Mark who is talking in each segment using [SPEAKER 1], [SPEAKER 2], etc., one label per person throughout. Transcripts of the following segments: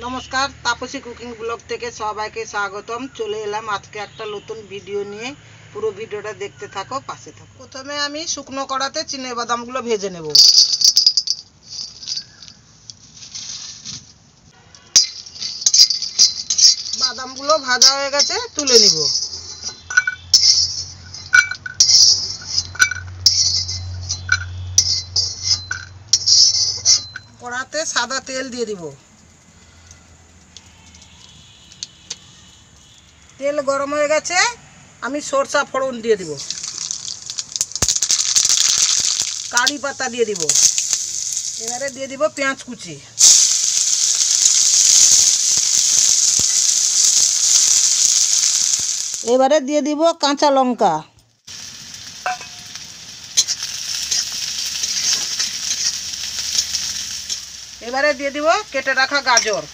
[SPEAKER 1] नमस्कार Taapsee cooking blog থেকে সবাইকে স্বাগতম। চলে এলাম আজকে একটা নতুন ভিডিও নিয়ে। পুরো ভিডিওটা দেখতে থাকো, পাশে থাকো। প্রথমে আমি শুকনো কড়াতে চিনে বাদামগুলো ভেজে নেব। বাদামগুলো ভাজা হয়ে গেছে, তুলে নিব। কড়াতে সাদা তেল দিয়ে দিব। তেল গরম হয়ে গেছে, আমি সরষা ফোড়ন দিয়ে দিব। কারি পাতা দিয়ে দিব। এবারে দিয়ে দিব পেঁয়াজ কুচি। এবারে দিয়ে দিব কাঁচা লঙ্কা। এবারে দিয়ে দিব কেটে রাখা গাজর।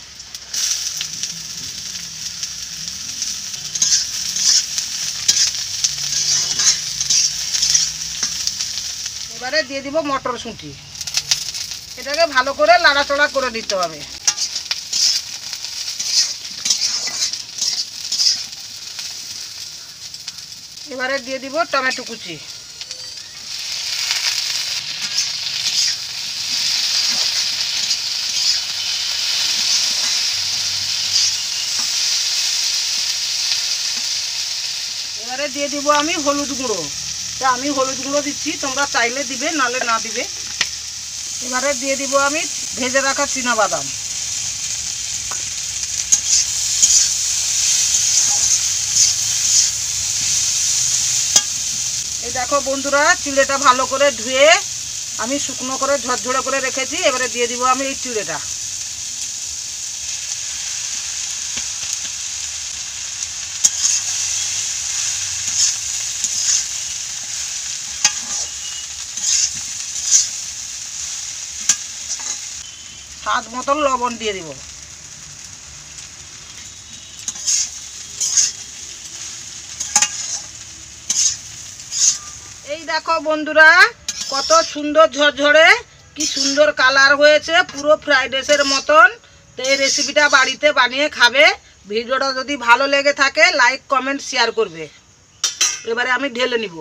[SPEAKER 1] এবারে দিয়ে দিব মটরশুঁটি। এটাকে ভালো করে নাড়াচাড়া করে দিতে হবে। এবারে দিয়ে দিব টমেটো কুচি। এবারে দিয়ে দিব আমি হলুদ গুঁড়ো। তা আমি হলুদ গুঁড়ো দিচ্ছি, তোমরা চাইলে দিবে, নালে না দিবে। এবারে দিয়ে দিব আমি ভেজে রাখা চীনাবাদাম। এই দেখো বন্ধুরা, চিড়েটা ভালো করে ধুয়ে আমি শুকনো করে ঝরঝরে করে রেখেছি। এবারে দিয়ে দিব আমি এই চিড়েটা। স্বাদ মতন লবণ দিয়ে দিব। এই দেখো বন্ধুরা, কত সুন্দর ঝরঝরে, কি সুন্দর কালার হয়েছে, পুরো ফ্রাইড রাইসের মতন। তো এই রেসিপিটা বাড়িতে বানিয়ে খাবে। ভিডিওটা যদি ভালো লেগে থাকে লাইক কমেন্ট শেয়ার করবে। এবারে আমি ঢেলে নিব।